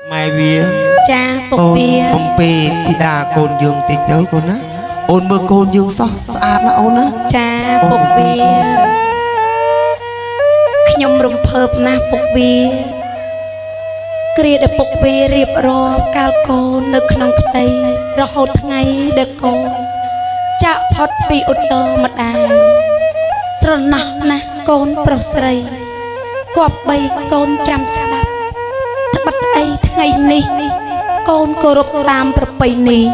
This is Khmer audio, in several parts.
mai vía cha phục con vía bom pê thì đà cồn dương tịch tới con á ôn mưa cồn dương xót xa nó ôn á cha phục vía nhom rung phợp na phục vía kia để phục vía riệp rò cao cồn nơi khăn tây rồi hốt ngày để cồn cha phật bị út tơ mặt đài sờ nọ na cồn prosray quặp bay cồn chăm sạch bắt ấy ngày ní con cô rụp tam bậc bảy ní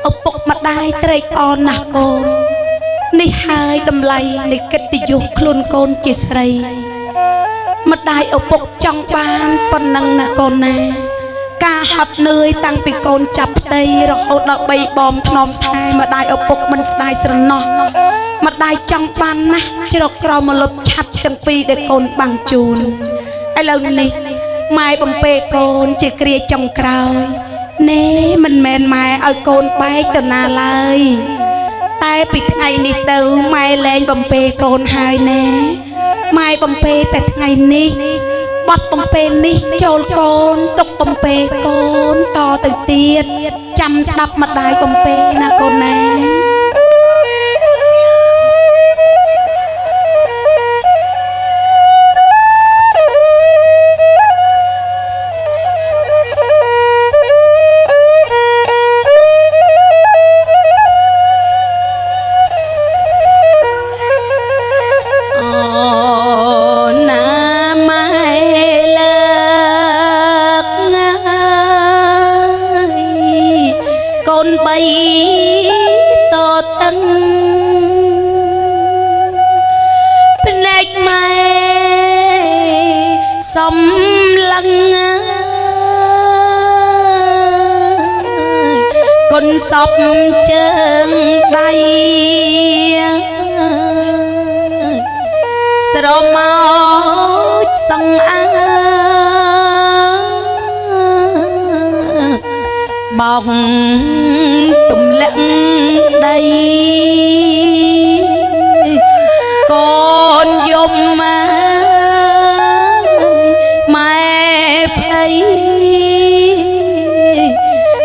ông bốc mặt đai trai on nà con ní hai đầm lầy ní kết tì dục luôn con chỉ sấy mặt đai ông bốc trong ban phần năng nà con nè ca hạt nơi tăng bị con chập tay rồi hốt đợt bay bom thnom thai mặt đai ông bốc mình đai sần nọ mặt đai trong ban nè chỉ đọc cào mà lột chặt từng pi để con bằng chùn ai lâu ní mai bầm pê con chỉ kia trong cào nè mình mền mai ở con bay từ na lời tai bị ngày ní từ mai lên bầm pê con hai nè mai bầm pê tại ngày ní bắt bầm pê ní trôi con tục bầm pê con to từ tiệt chăm sóc mặt đai bầm pê na con nè con sọc chân tay sờ máu sông á bóng tùm lặng đây con dông mẹ thấy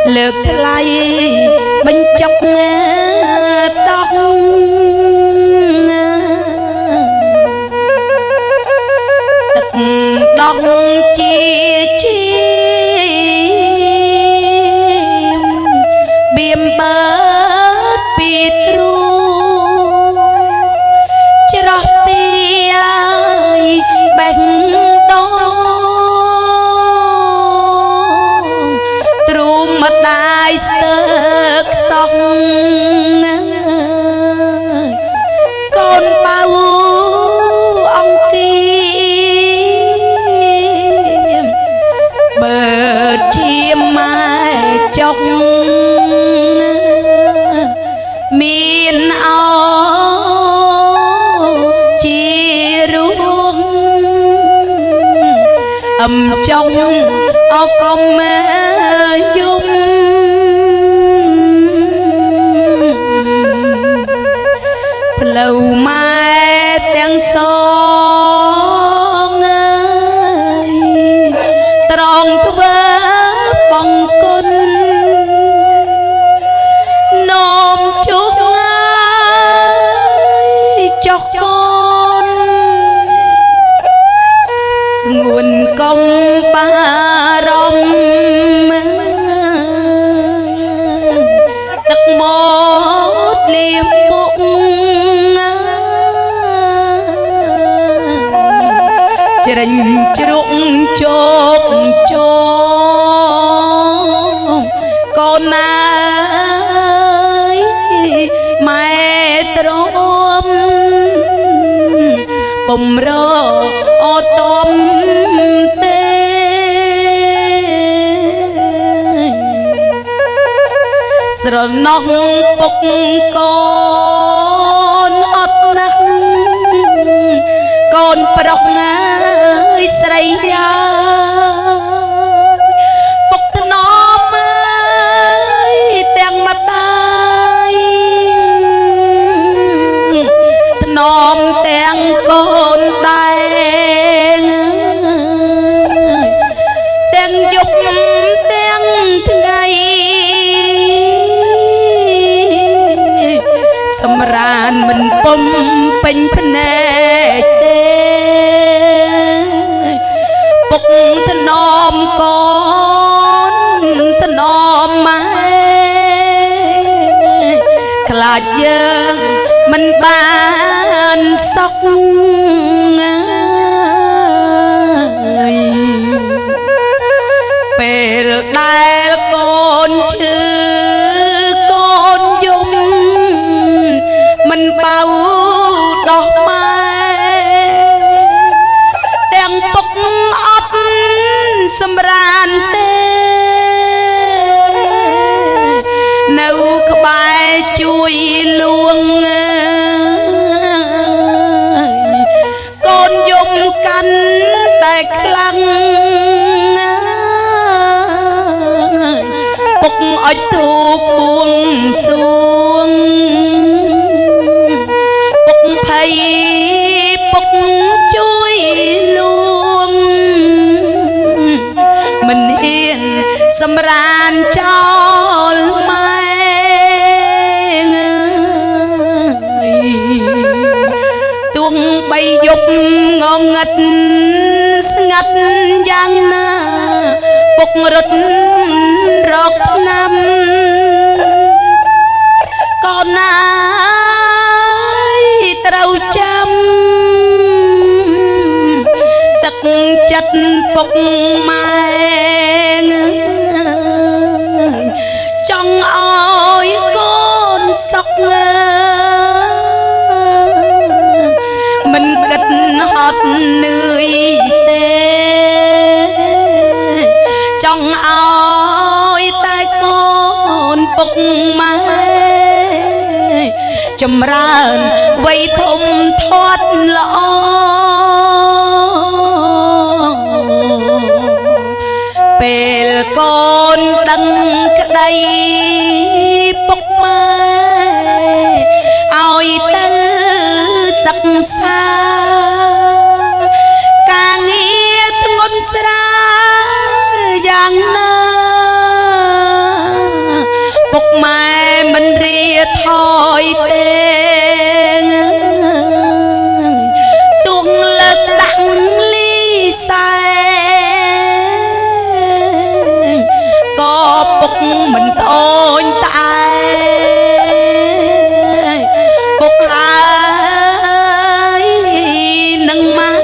lược lại bên trong tóc tật đông chia chim biếm bớt bịt ru chọc bi ai bánh đó trụ mặt đai sực sông con bao ông kim bờ chim mai trong miền áo chia ruộng ầm trong áo công dung lâu mai tiếng sông ơi tròn thưa bông côn nôm chúc ai cho con nguồn công ba rong đất một liêm bụng chừng trụng chốt cho con ơi mẹ trôm bùm rơ ô tôm tê sờ nong bốc con ót nắc con bọc ơi sấy ra bốc thân ôm ơi tiếng mặt đai thân ôm tiếng con đai tiếng dục ទាំងថ្ងៃសម្រានមិនពុំពេញភ្នែកទេពុកថ្នមកូនថ្នមម៉ែខ្លាចយើងមិនបានសុខពេលដែលកូនឈឺកូនយំមិនបៅដោះម៉ែទាំងពុកអត់សម្រានទេនៅក្បែរជួយលួងកូនយំកាន់តែខ្លាំងពុកអុចធូបបួងសួងពុកភ័យពុកជួយលួងមិនហ៊ានសម្រានចោលម៉ែទួងបីយប់ងងឹតស្ងាត់យ៉ាងណាពុករត់រកឆ្នាំកូនណាយត្រូវចាំទឹកចិត្តពុកម៉ែចង់ឲ្យកូនសុខមិនគិតហត់នឿយទេចង់ឲ្យតែកូនពុកម៉ែចម្រើនវ័យធំធាត់ល្អពេលកូនដឹងក្តីពុកម៉ែឲ្យទៅសិក្សាការងារធ្ងន់ស្រាលយ៉ាងណាពុកម៉ែមិនរៀថយទេទួងលើកដាក់លីសែក៏ពុកមិនត្អូញត្អែពុកហើយនឹងម៉ែ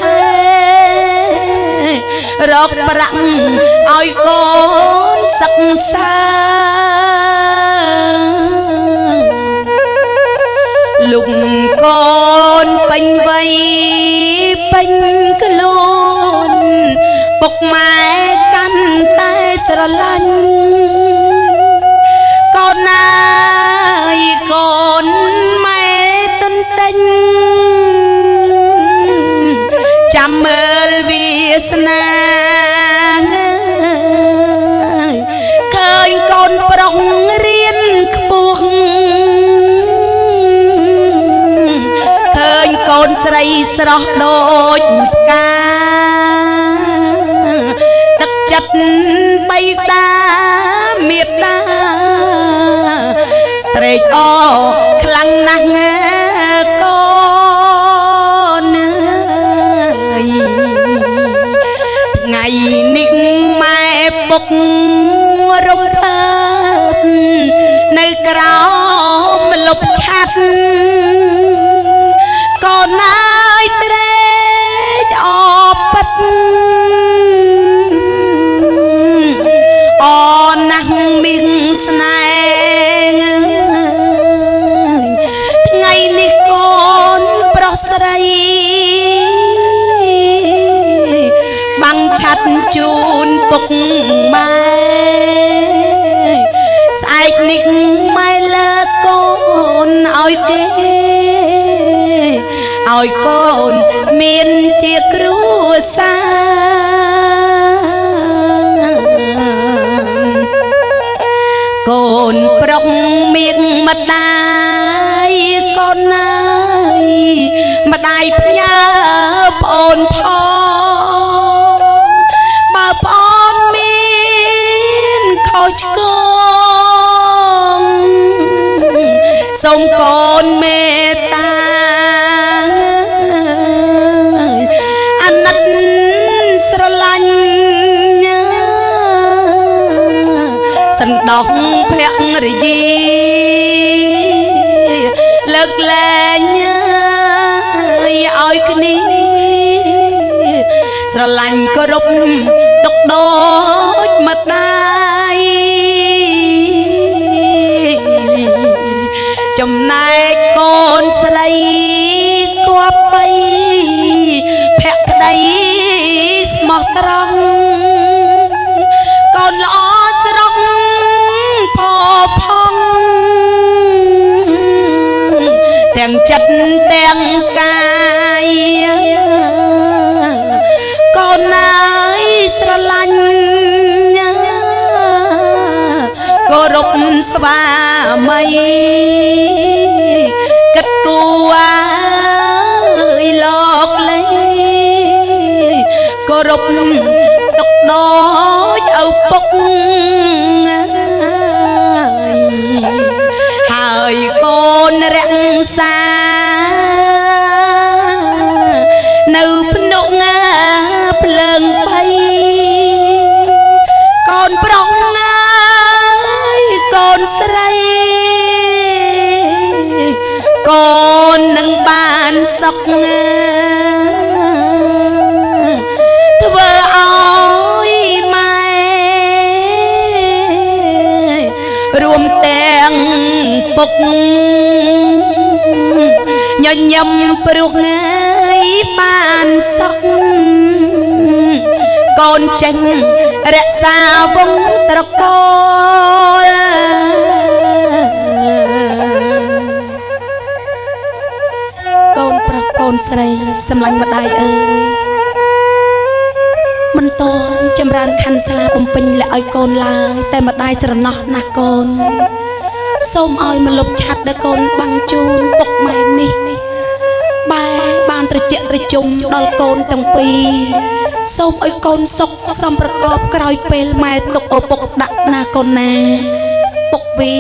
រកប្រាក់ឲ្យកូនសិក្សាលុកកូនពេញវ័យពេញខ្លួនពុកម៉ែកាន់តែស្រឡាញ់កូនណាយកូនម៉ែទន្ទិញចាំមើលវាសនាឃើញកូនប្រុសរៀនខ្ពស់ឃើញកូនស្រីស្រស់ដូចផ្កាទឹកចិត្តបៃតាមេត្តាត្រេកអរខ្លាំងណាស់កូនថ្ងៃនេះម៉ែពុករំភើបនៅក្រោមលប់ឆាត់កូនណាយត្រេកអរពិតអរណាស់មានស្នេហ៍ថ្ងៃនេះកូនប្រុសស្រីបាំងឆាត់ជូនពុកម៉ែស្អែកនេះម៉ែលើកូនឲ្យគេឲ្យកូនមានជាគ្រួសារកូនប្រុសមានម្ដាយកូនណាយម្ដាយផ្ញើប្អូនផងបើប្អូនមាន សូមកូនមេត្តាអាណិតស្រឡាញ់សណ្ដោះភរិយាលើកលែងឲ្យគ្នាស្រឡាញ់គោរពទុកដូចម្ដាយចំណែកកូនស្រីគប្បីភក្តីស្មោះត្រង់កូនល្អស្រស់ផផង់ទាំងចិត្តទាំងកាយកូនណាយស្រឡាញ់គោរពស្វាមីគិតគូឲ្យលោកលេគោរពទុកដូចឪពុកហើយកូនរក្សានៅភ្នក់ភ្លើងភ័យកូនប្រុសកូនស្រីកូននឹងបានសុខធ្វើឲ្យម៉ែរួមទាំងពុកញញឹមព្រោះបានសុខកូនចេញរក្សាវង្សត្រកូលកូនប្រុសកូនស្រីសម្លាញ់ម្ដាយអើយមិនតន់ចម្រើនខណ្ឌស្លាបំពេញលឲ្យកូនឡើយតែម្ដាយស្រណោះណាស់កូនសូមឲ្យមកលុបឆាត់ដែលកូនបាំងជូនពុកម៉ែនេះបែបានត្រជាក់ត្រជុំដល់កូនទាំងពីរសូមឲ្យកូនសុខសំប្រកបក្រោយពេលម៉ែទុកឪពុកដាក់ណាកូនណាពុកវា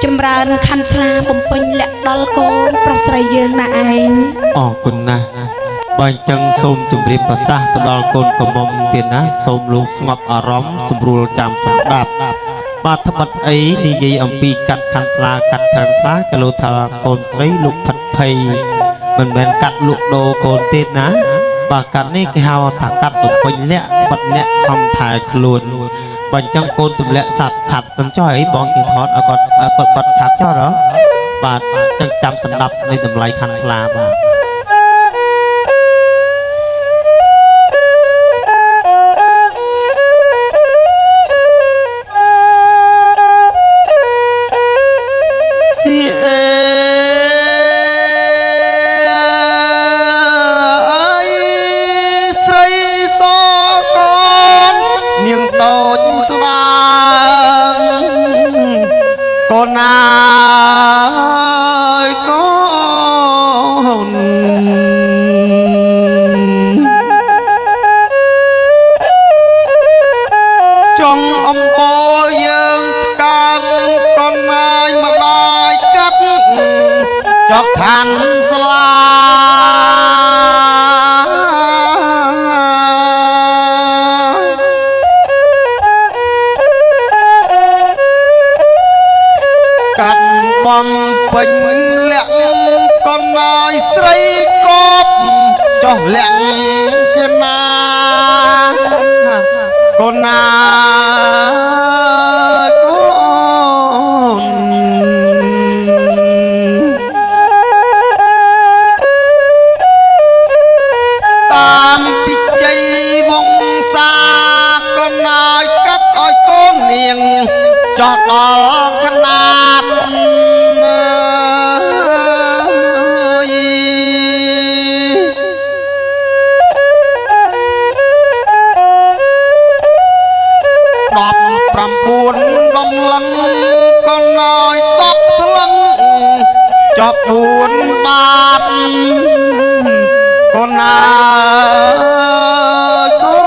ចម្រើនខណ្ឌស្លាបំពេញលក្ខដល់កូនប្រុសស្រីយើងណាឯងអរគុណណាស់បើអញ្ចឹងសូមជម្រាបប្រសាសន៍ទៅដល់កូនកំមុំទៀតណាសូមលោកស្ងប់អារម្មណ៍ស្រួលចាំស្ដាប់បាទត្បិតអីនិយាយអំពីកាត់ខណ្ឌស្លាកាត់ខណ្ឌស្លាក៏លោកថាកូនស្រីលោកផិតភ័យមិនមែនកាត់លក់ដូរកូនទេណាបាទកាត់នេះគេហៅថាកាត់បំពេញលក្ខបាត់អ្នកខំថែខ្លួនបើអញ្ចឹងកូនទម្លាក់សัตว์ឆាត់ទៅចុះអីបងជាថតឲ្យគាត់បាត់ឆាត់ចុះហ៎បាទចឹងចាំស្ដាប់នៃតម្លៃខណ្ឌស្លាបាទពេញលាក់កូនអើយស្រីកបចុះលាក់គេណាកូនណាកូនតាមពិជ័យវង្សាកូនអើយកាត់ឲ្យកូននាងចោះដល់ខណាត9ដំឡឹងកូនអើយ10ស្លឹងចប់4បាតកូនអើយកូន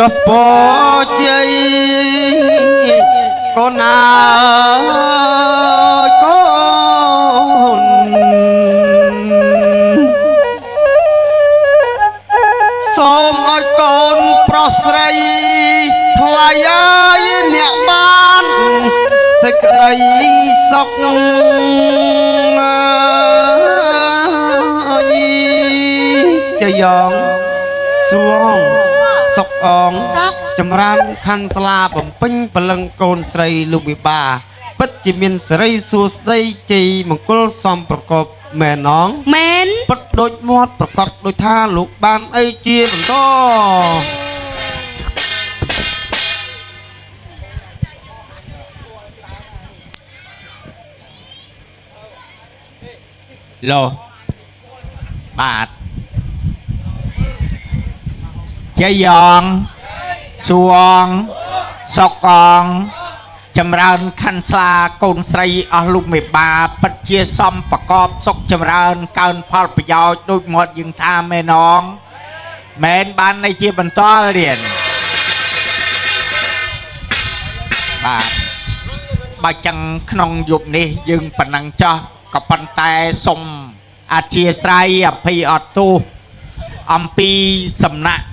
ចុះពោជ័យកូនអើយកូនសូមឲ្យកូនប្រុសស្រីថ្លៃឲ្យអ្នកបានសេចក្តីសុខចយ៉ងសួងសុកអងចម្រើនខាន់ស្លាបំពេញព្រលឹងកូនស្រីលោកវិបាពិតជាមានសេរីសួស្តីជ័យមង្គលសំប្រកបមែនងមែនពិតដូចមាត់ប្រកាសដូចថាលោកបានអីជាបន្តលោបាទជាយ៉ងសួងសុកអងចម្រើនខាន់ស្លាកូនស្រីអស់លោកមេបាពិតជាសំប្រកបសុខចម្រើនកើនផលប្រយោជន៍ដូចមាត់យើងថាមែនងមែនបានន័យជាបន្តរៀនបាទបើចឹងក្នុងយប់នេះយើងប៉ុណ្ណឹងចោះក៏ប៉ុន្តែសូមអធិស្ឋានអភ័យអត់ទោសអំពីសំណាក់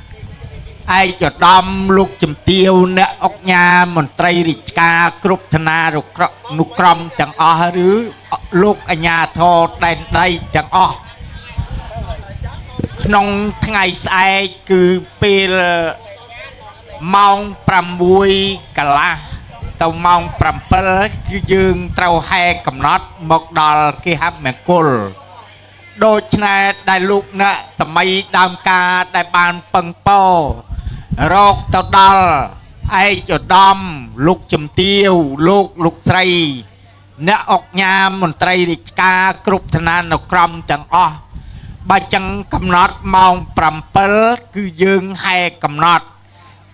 ឯកឧត្តមលោកជំទាវអ្នកអង្គការមន្ត្រីរាជការគ្រប់ឋានានុក្រមទាំងអស់ឬលោកអាជ្ញាធរដែនដីទាំងអស់ក្នុងថ្ងៃស្អែកគឺពេលម៉ោង6កន្លះទៅម៉ោង7គឺយើងត្រូវហែកំណត់មកដល់គេហមង្គលដូច្នេះដែលលោកអ្នកសម័យដើមការដែលបានពឹងពោរកទៅដល់ឯកឧត្តមលោកជំទាវលោកស្រីអ្នកអង្គការមន្ត្រីរាជការគ្រប់ឋានានុក្រមទាំងអស់បើចឹងកំណត់ម៉ោង7គឺយើងហែកំណត់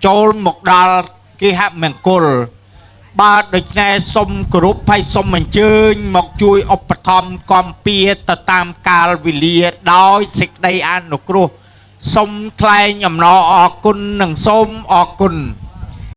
ចូលមកដល់គេហមង្គលបាទដូច្នេះសូមគោរពហើយសូមអញ្ជើញមកជួយឧបត្ថម្ភគាំពារទៅតាមកាលវេលាដោយសេចក្តីអនុគ្រោះសូមថ្លែងអំណរអគុណនិងសូមអរគុណ